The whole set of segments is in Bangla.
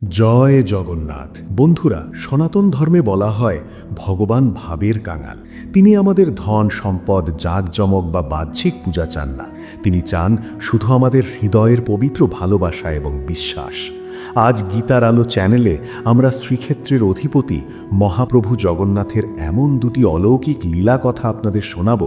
জয় জগন্নাথ। বন্ধুরা, সনাতন ধর্মে বলা হয় ভগবান ভাবের কাঙাল। তিনি আমাদের ধন সম্পদ, জাঁকজমক বা বাহ্যিক পূজা চান না। তিনি চান শুধু আমাদের হৃদয়ের পবিত্র ভালোবাসা এবং বিশ্বাস। আজ গীতার আলো চ্যানেলে আমরা শ্রীক্ষেত্রের অধিপতি মহাপ্রভু জগন্নাথের এমন দুটি অলৌকিক লীলা কথা আপনাদের শোনাব,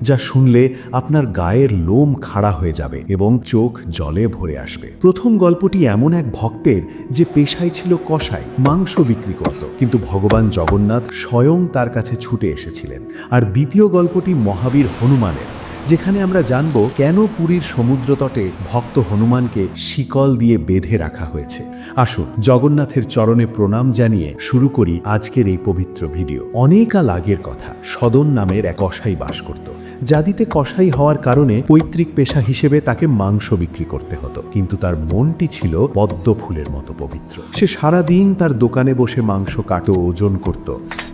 যা শুনলে আপনার গায়ের লোম খাড়া হয়ে যাবে এবং চোখ জলে ভরে আসবে। প্রথম গল্পটি এমন এক ভক্তের, যে পেশায় ছিল কসাই, মাংস বিক্রি করত, কিন্তু ভগবান জগন্নাথ স্বয়ং তার কাছে ছুটে এসেছিলেন। আর দ্বিতীয় গল্পটি মহাবীর হনুমানের, যেখানে আমরা জানব কেন পুরীর সমুদ্রতটে ভক্ত হনুমানকে শিকল দিয়ে বেঁধে রাখা হয়েছে। আসুন জগন্নাথের চরণে প্রণাম জানিয়ে শুরু করি আজকের এই পবিত্র ভিডিও। অনেক কাল আগের কথা, সদন নামের এক কসাই বাস করত। জাতিতে কসাই হওয়ার কারণে পৈতৃক পেশা হিসেবে তাকে মাংস বিক্রি করতে হতো, কিন্তু তার মনটি ছিল পদ্ম ফুলের মতো পবিত্র। সে সারাদিন তার দোকানে বসে মাংস কাটত, ওজন করত,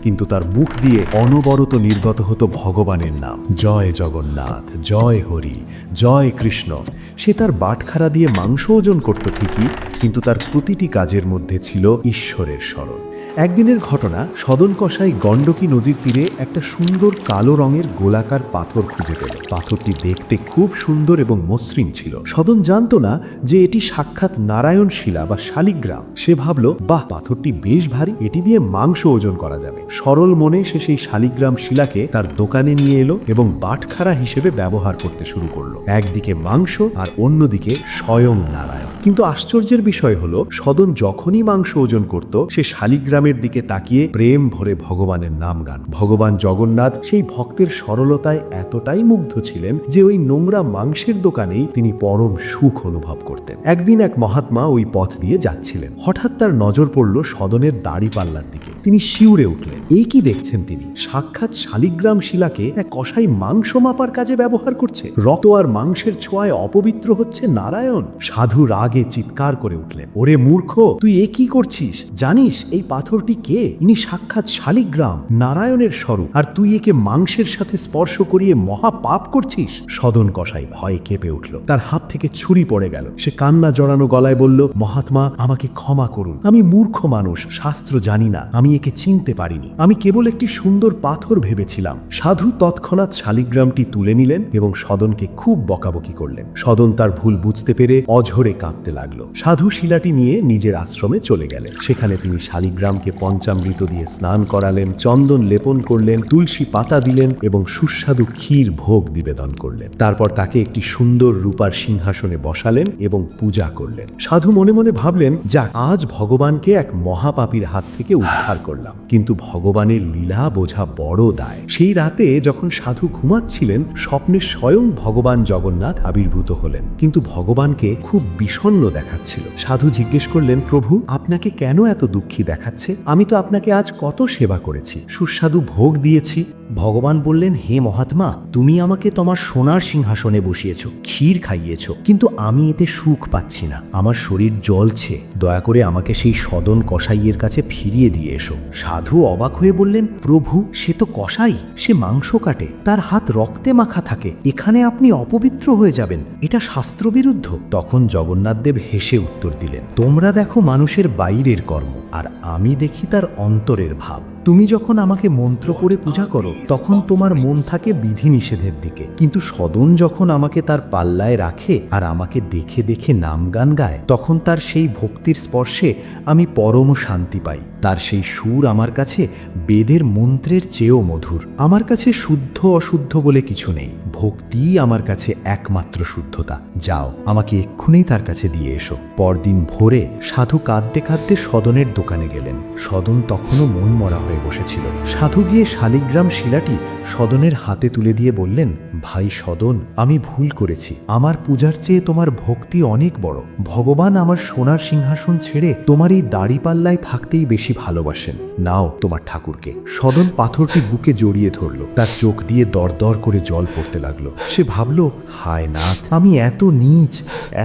কিন্তু তার মুখ দিয়ে অনবরত নির্গত হতো ভগবানের নাম, জয় জগন্নাথ, জয় হরি, জয় কৃষ্ণ। সে তার বাটখারা দিয়ে মাংস ওজন করত ঠিকই, কিন্তু তার প্রতিটি কাজের মধ্যে ছিল ঈশ্বরের স্মরণ। একদিনের ঘটনা, সদন কসাই গণ্ডকী নদীর তীরে একটা সুন্দর কালো রঙের গোলাকার পাথর খুঁজে পেল। পাথরটি দেখতে খুব সুন্দর এবং মসৃণ ছিল। সদন জানত না যে এটি সাক্ষাৎ নারায়ণ শিলা বা শালিগ্রাম। সে ভাবল, বাহ, পাথরটি বেশ ভারী, এটি দিয়ে মাংস ওজন করা যাবে। সরল মনে সে সেই শালিগ্রাম শিলাকে তার দোকানে নিয়ে এলো এবং বাটখারা হিসেবে ব্যবহার করতে শুরু করলো। একদিকে মাংস আর অন্যদিকে স্বয়ং নারায়ণ। কিন্তু আশ্চর্যের বিষয় হলো, সদন যখনই মাংস ওজন করত, সে শালিগ্রামের দিকে তাকিয়ে প্রেম ভরে ভগবানের নাম গান। ভগবান জগন্নাথ সেই ভক্তের সরলতায় এতটাই মুগ্ধ ছিলেন যে ওই নোংরা মাংসের দোকানেই তিনি পরম সুখ অনুভব করতেন। একদিন এক মহাত্মা ওই পথ দিয়ে যাচ্ছিলেন। হঠাৎ তার নজর পড়ল সদনের দাড়িপাল্লার দিকে। তিনি শিউরে উঠলেন। এই কি দেখছেন তিনি? সাক্ষাৎ শালিগ্রাম শিলাকে এক কসাই মাংস মাপার কাজে ব্যবহার করছে। রক্ত আর মাংসের ছোঁয়ায় অপবিত্র হচ্ছে নারায়ণ। সাধু রাগে চিৎকার করে উঠলেন, ওরে মূর্খ, তুই এ কি করছিস? জানিস এই পাথরটি কে? ইনি সাক্ষাৎ শালিগ্রাম, নারায়ণের স্বরূপ, আর তুই একে মাংসের সাথে স্পর্শ করিয়ে মহা পাপ করছিস। সদন কসাই ভয়ে কেঁপে উঠল। তার হাত থেকে ছুরি পড়ে গেল। সে কান্না জড়ানো গলায় বলল, মহাত্মা, আমাকে ক্ষমা করুন। আমি মূর্খ মানুষ, শাস্ত্র জানি না, আমি একে চিনতে পারিনি। আমি কেবল একটি সুন্দর পাথর ভেবেছিলাম। সাধু তৎক্ষণাৎ শালিগ্রামটি তুলে নিলেন এবং সদনকে খুব বকাবকি করলেন। সদন তার ভুল বুঝতে পেরে অঝরে কাঁদতে লাগলো। সাধু শিলাটি নিয়ে নিজের আশ্রমে চলে গেলেন। সেখানে তিনি শালিগ্রামকে পঞ্চামৃত দিয়ে স্নান করালেন, চন্দন লেপন করলেন, তুলসী পাতা দিলেন এবং সুস্বাদু ক্ষীর ভোগ নিবেদন করলেন। তারপর তাকে একটি সুন্দর রূপার সিংহাসনে বসালেন এবং পূজা করলেন। সাধু মনে মনে ভাবলেন, যাক, আজ ভগবানকে এক মহাপাপীর হাত থেকে উদ্ধার করলাম। কিন্তু ভগবানের লীলা বোঝা বড় দায়। সেই রাতে যখন সাধু ঘুমাচ্ছিলেন, স্বপ্নে স্বয়ং ভগবান জগন্নাথ আবির্ভূত হলেন, কিন্তু ভগবানকে খুব বিষণ্ণ দেখাচ্ছিল। সাধু জিজ্ঞেস করলেন, প্রভু, আপনাকে কেন এত দুঃখী দেখাচ্ছে? আমি তো আপনাকে আজ কত সেবা করেছি, সুস্বাদু ভোগ দিয়েছি। ভগবান বললেন, হে মহাত্মা, তুমি আমাকে তোমার সোনার সিংহাসনে বসিয়েছ, ক্ষীর খাইয়েছ, কিন্তু আমি এতে সুখ পাচ্ছি না। আমার শরীর জ্বলছে। দয়া করে আমাকে সেই সদন কসাইয়ের কাছে ফিরিয়ে দিয়ে এসো। সাধু অবাক হয়ে বললেন, প্রভু, সে তো কসাই, সে মাংস কাটে, তার হাত রক্তে মাখা থাকে। এখানে আপনি অপবিত্র হয়ে যাবেন, এটা শাস্ত্রবিরুদ্ধ। তখন জগন্নাথদেব হেসে উত্তর দিলেন, তোমরা দেখো মানুষের বাইরের কর্ম, আর আমি দেখি তার অন্তরের ভাব। তুমি যখন আমাকে মন্ত্র করে পূজা করো, তখন তোমার মন থাকে বিধিনিষেধের দিকে, কিন্তু সদন যখন আমাকে তার পাল্লায় রাখে আর আমাকে দেখে দেখে নাম গান গায়, তখন তার সেই ভক্তির স্পর্শে আমি পরম শান্তি পাই। তার সেই সুর আমার কাছে বেদের মন্ত্রের চেয়েও মধুর। আমার কাছে শুদ্ধ অশুদ্ধ বলে কিছু নেই, ভক্তিই আমার কাছে একমাত্র শুদ্ধতা। যাও, আমাকে এক্ষুনি তার কাছে দিয়ে এসো। পরদিন ভোরে সাধু কাঁদতে কাঁদতে সদনের দোকানে গেলেন। সদন তখনও মন মরা হয়ে বসেছিল। সাধু গিয়ে শালিগ্রাম শিলাটি সদনের হাতে তুলে দিয়ে বললেন, ভাই সদন, আমি ভুল করেছি। আমার পূজার চেয়ে তোমার ভক্তি অনেক বড়। ভগবান আমার সোনার সিংহাসন ছেড়ে তোমার এই দাড়িপাল্লায় থাকতেই বেশি ভালোবাসেন। নাও তোমার ঠাকুরকে। সদন পাথরটি বুকে জড়িয়ে ধরল। তার চোখ দিয়ে দরদর করে জল পড়তে লাগলো। সে ভাবল, হায় নাথ, আমি এত নীচ,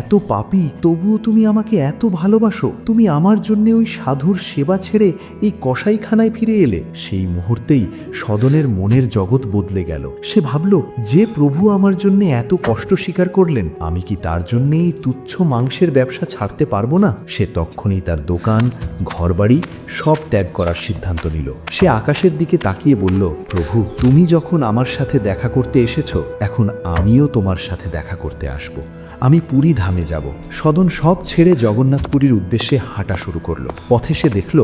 এত পাপী, তবুও তুমি আমাকে এত ভালোবাসো। তুমি আমার জন্য ওই সাধুর সেবা ছেড়ে এই কসাইখানায় ফিরে এলে। সেই মুহূর্তেই সদনের মনের জগৎ বদলে গেল। সে ভাবল, যে প্রভু আমার জন্য এত কষ্ট স্বীকার করলেন, আমি কি তার জন্য এই তুচ্ছ মাংসের ব্যবসা ছাড়তে পারবো না? সে তখনই তার দোকান, ঘরবাড়ি সব ত্যাগ করার সিদ্ধান্ত নিল। সে আকাশের দিকে তাকিয়ে বলল, প্রভু, তুমি যখন আমার সাথে দেখা করতে এসেছো, এখন আমিও তোমার সাথে দেখা করতে আসব। আমি পুরী ধামে যাব। সদন সব ছেড়ে জগন্নাথপুরীর উদ্দেশ্যে হাঁটা শুরু করলো। পথে সে দেখল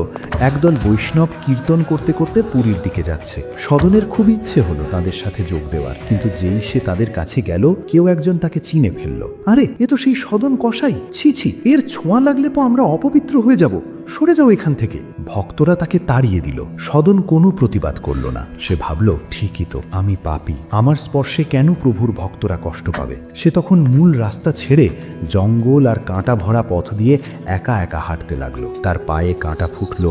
একদল বৈষ্ণব কীর্তন করতে করতে পুরীর দিকে যাচ্ছে। সদনের খুব ইচ্ছে হলো তাদের সাথে যোগ দেওয়ার, কিন্তু যেই সে তাদের কাছে গেল, কেউ একজন তাকে চিনে ফেলল। আরে, এ তো সেই সদন কসাই। ছি ছি, এর ছোঁয়া লাগলে তো আমরা অপবিত্র হয়ে যাব, সরে যাও এখান থেকে। ভক্তরা তাকে তাড়িয়ে দিল। সদন কোনো প্রতিবাদ করল না। সে ভাবল, ঠিকই তো, আমি পাপী, আমার স্পর্শে কেন প্রভুর ভক্তরা কষ্ট পাবে? সে তখন মূল রাস্তা ছেড়ে জঙ্গল আর কাঁটা ভরা পথ দিয়ে একা একা হাঁটতে লাগলো। তার পায়ে কাঁটা ফুটল,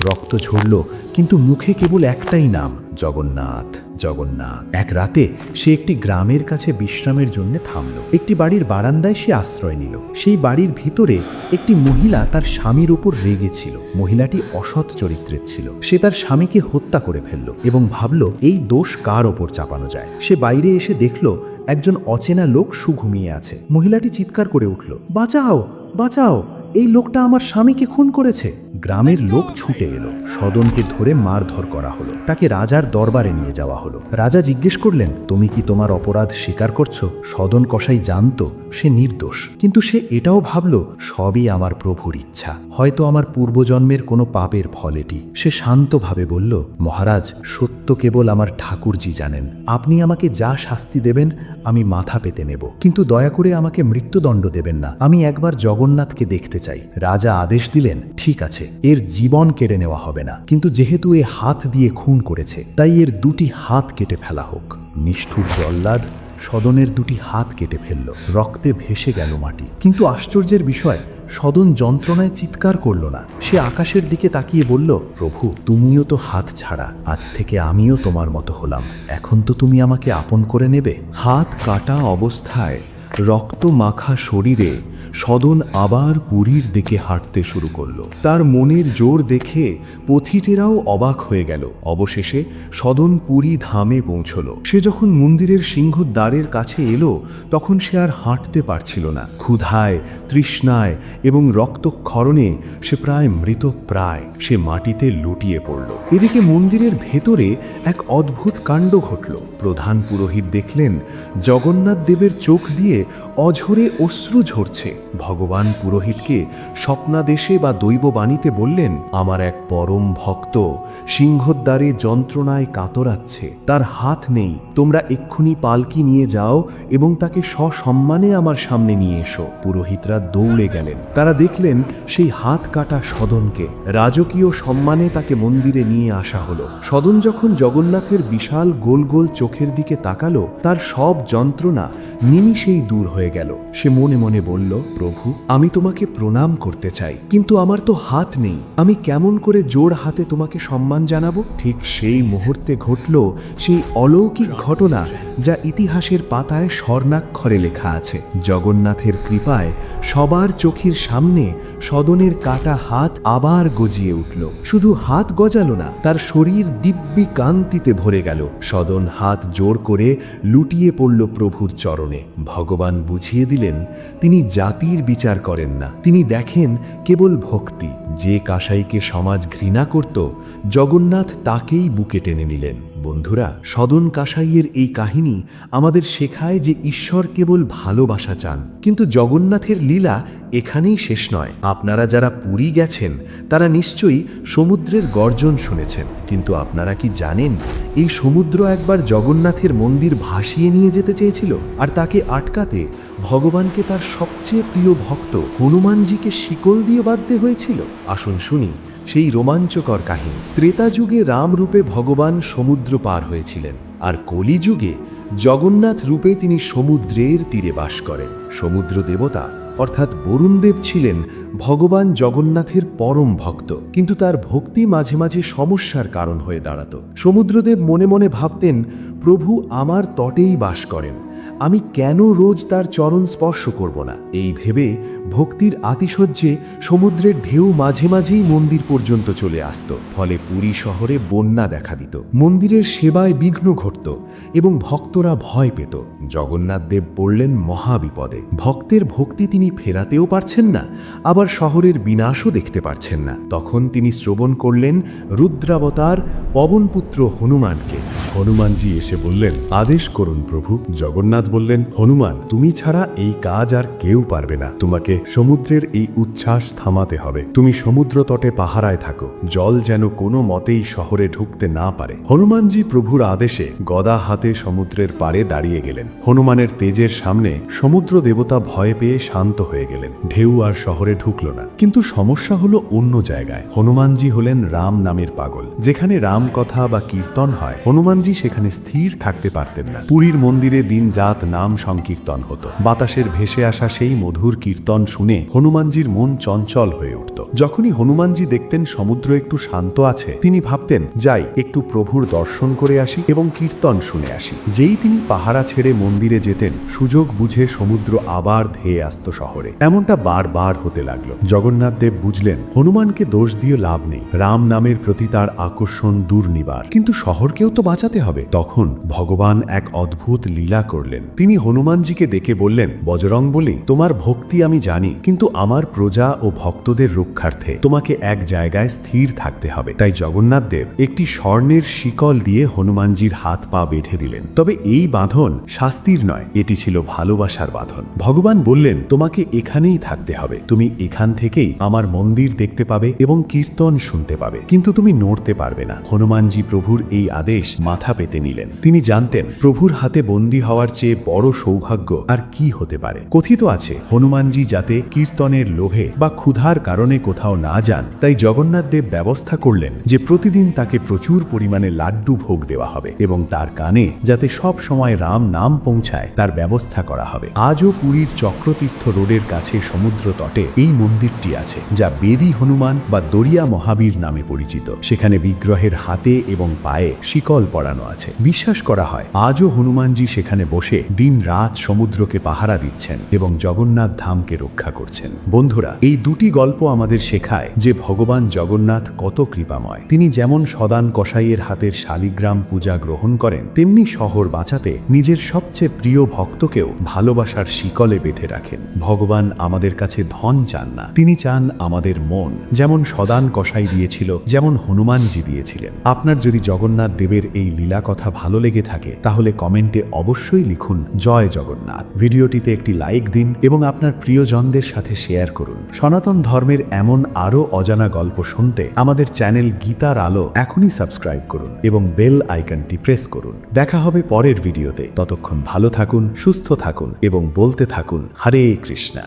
রক্ত ঝরল, কিন্তু মুখে কেবল একটাই নাম, জগন্নাথ, জগন্নাথ। এক রাতে সে একটি গ্রামের কাছে বিশ্রামের জন্য থামল। একটি বাড়ির বারান্দায় সে আশ্রয় নিল। সেই বাড়ির ভিতরে একটি মহিলা তার স্বামীর উপর রেগেছিল। মহিলাটি অসৎ চরিত্রের ছিল। সে তার স্বামীকে হত্যা করে ফেলল এবং ভাবল, এই দোষ কার ওপর চাপানো যায়। সে বাইরে এসে দেখল একজন অচেনা লোক সুঘুমিয়ে আছে। মহিলাটি চিৎকার করে উঠল, বাঁচাও, বাঁচাও, এই লোকটা আমার স্বামীকে খুন করেছে। গ্রামের লোক ছুটে এলো। সদনকে ধরে মারধর করা হলো। তাকে রাজার দরবারে নিয়ে যাওয়া হলো। রাজা জিজ্ঞেস করলেন, তুমি কি তোমার অপরাধ স্বীকার করছো? সদন কসাই জানতো সে নির্দোষ, কিন্তু সে এটাও ভাবল, সবই আমার প্রভুর ইচ্ছা, হয়তো আমার পূর্বজন্মের কোনো পাপের ফল এটি। সে শান্তভাবে বলল, মহারাজ, সত্য কেবল আমার ঠাকুরজি জানেন। আপনি আমাকে যা শাস্তি দেবেন আমি মাথা পেতে নেব, কিন্তু দয়া করে আমাকে মৃত্যুদণ্ড দেবেন না। আমি একবার জগন্নাথকে দেখতে চাই। রাজা আদেশ দিলেন, ঠিক আছে, এর জীবন কেড়ে নেওয়া হবে না, কিন্তু যেহেতু এ হাত দিয়ে খুন করেছে, তাই এর দুটি হাত কেটে ফেলা হোক। নিষ্ঠুর জল্লাদ সদনের দুটি হাত কেটে ফেলল। রক্তে ভেসে গেল মাটি। কিন্তু আশ্চর্যের বিষয়, সদন যন্ত্রণায় চিৎকার করল না। সে আকাশের দিকে তাকিয়ে বলল, প্রভু, তুমিও তো হাত ছাড়া, আজ থেকে আমিও তোমার মতো হলাম। এখন তো তুমি আমাকে আপন করে নেবে। হাত কাটা অবস্থায় রক্ত মাখা শরীরে সদন আবার পুরীর দিকে হাঁটতে শুরু করলো। তার মনের জোর দেখে পথিকেরাও অবাক হয়ে গেল। অবশেষে সদন পুরী ধামে পৌঁছল। সে যখন মন্দিরের সিংহদ্বারের কাছে এলো, তখন সে আর হাঁটতে পারছিল না। ক্ষুধায়, তৃষ্ণায় এবং রক্তক্ষরণে সে প্রায় মৃতপ্রায়। সে মাটিতে লুটিয়ে পড়ল। এদিকে মন্দিরের ভেতরে এক অদ্ভুত কাণ্ড ঘটল। প্রধান পুরোহিত দেখলেন জগন্নাথ দেবের চোখ দিয়ে অঝরে অশ্রু ঝরছে। ভগবান পুরোহিতকে স্বপ্নাদেশে বা দৈববাণীতে বললেন, আমার এক পরম ভক্ত সিংহদ্বারে যন্ত্রণায় কাতরাচ্ছে, তার হাত নেই। তোমরা এক্ষুনি পালকি নিয়ে যাও এবং তাকে সসম্মানে আমার সামনে নিয়ে এসো। পুরোহিতরা দৌড়ে গেলেন। তারা দেখলেন সেই হাত কাটা সদনকে। রাজকীয় সম্মানে তাকে মন্দিরে নিয়ে আসা হলো। সদন যখন জগন্নাথের বিশাল গোল গোল চোখের দিকে তাকালো, তার সব যন্ত্রণা নিমিষেই দূর হয়ে গেল। সে মনে মনে বলল, প্রভু, আমি তোমাকে প্রণাম করতে চাই, কিন্তু আমার তো হাত নেই। আমি কেমন করে জোড় হাতে তোমাকে সম্মান জানাবো? ঠিক সেই মুহূর্তে ঘটল সেই অলৌকিক ঘটনা যা ইতিহাসের পাতায় স্বর্ণাক্ষরে লেখা আছে। জগন্নাথের কৃপায় সবার চোখের সামনে সদনের কাটা হাত আবার গজিয়ে উঠল। শুধু হাত গজালো না, তার শরীর দিব্যি কান্তিতে ভরে গেল। সদন হাত জোড় করে লুটিয়ে পড়ল প্রভুর চরণে। ভগবান বুঝিয়ে দিলেন, তিনি জাতির বিচার করেন না, তিনি দেখেন কেবল ভক্তি। যে কাসাইকে সমাজ ঘৃণা করত, জগন্নাথ তাকেই বুকে টেনে নিলেন। বন্ধুরা, সদন কাসাইয়ের এই কাহিনী আমাদের শেখায় যে ঈশ্বর কেবল ভালোবাসা চান। কিন্তু জগন্নাথের লীলা এখানেই শেষ নয়। আপনারা যারা পুরী গেছেন তারা নিশ্চয়ই সমুদ্রের গর্জন শুনেছেন, কিন্তু আপনারা কি জানেন এই সমুদ্র একবার জগন্নাথের মন্দির ভাসিয়ে নিয়ে যেতে চেয়েছিল, আর তাকে আটকাতে ভগবানকে তার সবচেয়ে প্রিয় ভক্ত হনুমানজিকে শিকল দিয়ে বাঁধতে হয়েছিল। আসুন শুনি সেই রোমাঞ্চকর কাহিনী। ত্রেতা যুগে রাম রূপে ভগবান সমুদ্র পার হয়েছিলেন, আর কলিযুগে জগন্নাথ রূপে তিনি সমুদ্রের তীরে বাস করেন। সমুদ্র দেবতা অর্থাৎ বরুণদেব ছিলেন ভগবান জগন্নাথের পরম ভক্ত, কিন্তু তার ভক্তি মাঝে মাঝে সমস্যার কারণ হয়ে দাঁড়াত। সমুদ্রদেব মনে মনে ভাবতেন, প্রভু আমার তটেই বাস করেন, আমি কেন রোজ তার চরণ স্পর্শ করব না? এই ভেবে ভক্তির আতিশয্যে সমুদ্রের ঢেউ মাঝে মাঝেই মন্দির পর্যন্ত চলে আসত। ফলে পুরী শহরে বন্যা দেখা দিত, মন্দিরের সেবায় বিঘ্ন ঘটত এবং ভক্তরা ভয় পেত। জগন্নাথদেব পড়লেন মহাবিপদে। ভক্তের ভক্তি তিনি ফেরাতেও পারছেন না, আবার শহরের বিনাশও দেখতে পারছেন না। তখন তিনি শ্রবণ করলেন রুদ্রাবতার পবনপুত্র হনুমানকে। হনুমানজি এসে বললেন, আদেশ করুন প্রভু। জগন্নাথ বললেন, হনুমান, তুমি ছাড়া এই কাজ আর কেউ পারবে না। তোমাকে সমুদ্রের এই উচ্ছ্বাস থামাতে হবে। তুমি সমুদ্র তটে পাহারায় থাকো, জল যেন কোনো মতেই শহরে ঢুকতে না পারে। হনুমানজি প্রভুর আদেশে গদা হাতে সমুদ্রের পাড়ে দাঁড়িয়ে গেলেন। হনুমানের তেজের সামনে সমুদ্র দেবতা ভয় পেয়ে শান্ত হয়ে গেলেন। ঢেউ আর শহরে ঢুকল না। কিন্তু সমস্যা হলো অন্য জায়গায়। হনুমানজি হলেন রাম নামের পাগল। যেখানে রাম কথা বা কীর্তন হয়, হনুমানজি সেখানে স্থির থাকতে পারতেন না। পুরীর মন্দিরে দিনরাত নাম সংকীর্তন হতো। বাতাসের ভেসে আসা সেই মধুর কীর্তন শুনে হনুমানজির মন চঞ্চল হয়ে উঠত। যখনই হনুমানজি দেখতেন সমুদ্র একটু শান্ত আছে, তিনি ভাবতেন, যাই একটু প্রভুর দর্শন করে আসি এবং কীর্তন শুনে আসি। যেই তিনি পাহারা ছেড়ে মন্দিরে যেতেন, সুযোগ বুঝে সমুদ্র আবার ধেয়ে আসত শহরে। এমনটা বারবার হতে লাগলো। জগন্নাথদেব বুঝলেন, হনুমানকে দোষ দিয়ে লাভ নেই, রাম নামের প্রতি তার আকর্ষণ দুর্নিবার, কিন্তু শহরকেও তো বাঁচাতে হবে। তখন ভগবান এক অদ্ভুত লীলা করলেন। তিনি হনুমানজিকে ডেকে বললেন, বজরংবলী, তোমার ভক্তি আমি জানি, কিন্তু আমার প্রজা ও ভক্তদের রক্ষার্থে তোমাকে এক জায়গায় স্থির থাকতে হবে। তাই জগন্নাথদেব একটি স্বর্ণের শিকল দিয়ে হনুমানজির হাত পা বেঁধে দিলেন। তবে এই বাঁধন শাস্তির নয়, এটি ছিল ভালোবাসার বাঁধন। ভগবান বললেন, তোমাকে এখানেই থাকতে হবে, তুমি এখান থেকেই আমার মন্দির দেখতে পাবে এবং কীর্তন শুনতে পাবে, কিন্তু তুমি নড়তে পারবে না। হনুমানজি প্রভুর এই আদেশ মাথা পেতে নিলেন। তিনি জানতেন, প্রভুর হাতে বন্দী হওয়ার চেয়ে বড় সৌভাগ্য আর কি হতে পারে। কথিত আছে, হনুমানজি যাতে কীর্তনের লোভে বা ক্ষুধার কারণে কোথাও না যান, তাই জগন্নাথদেব ব্যবস্থা করলেন যে প্রতিদিন তাকে প্রচুর পরিমাণে লাড্ডু ভোগ দেওয়া হবে এবং তার কানে যাতে সব সময় রাম নাম পৌঁছায় তার ব্যবস্থা করা হবে। আজও পুরীর চক্রতীর্থ রোডের কাছে সমুদ্র তটে এই মন্দিরটি আছে, যা বেদী হনুমান বা দরিয়া মহাবীর নামে পরিচিত। সেখানে বিগ্রহের হাতে এবং পায়ে শিকল পরানো আছে। বিশ্বাস করা হয়, আজও হনুমানজি সেখানে বসে দিন রাত সমুদ্রকে পাহারা দিচ্ছেন এবং জগন্নাথ ধামকে রক্ষা করছেন। বন্ধুরা, এই দুটি গল্প আমাদের শেখায় যে ভগবান জগন্নাথ কত কৃপাময়। তিনি যেমন সদান কসাইয়ের হাতের শালিগ্রাম পূজা গ্রহণ করেন, তেমনি শহর বাঁচাতে নিজের সবচেয়ে প্রিয় ভক্তকেও ভালোবাসার শিকলে বেঁধে রাখেন। ভগবান আমাদের কাছে ধন চান না, তিনি চান আমাদের মন। যেমন সদান কসাই দিয়েছিল, যেমন হনুমানজি দিয়েছিলেন। আপনার যদি জগন্নাথ দেবের এই লীলা কথা ভালো লেগে থাকে, তাহলে কমেন্টে অবশ্যই লিখুন জয় জগন্নাথ। ভিডিওটিতে একটি লাইক দিন এবং আপনার প্রিয়জনদের সাথে শেয়ার করুন। সনাতন ধর্মের এমন আরও অজানা গল্প শুনতে আমাদের চ্যানেল গীতার আলো এখনই সাবস্ক্রাইব করুন এবং বেল আইকনটি প্রেস করুন। দেখা হবে পরের ভিডিওতে। ততক্ষণ ভালো থাকুন, সুস্থ থাকুন এবং বলতে থাকুন হরে কৃষ্ণা।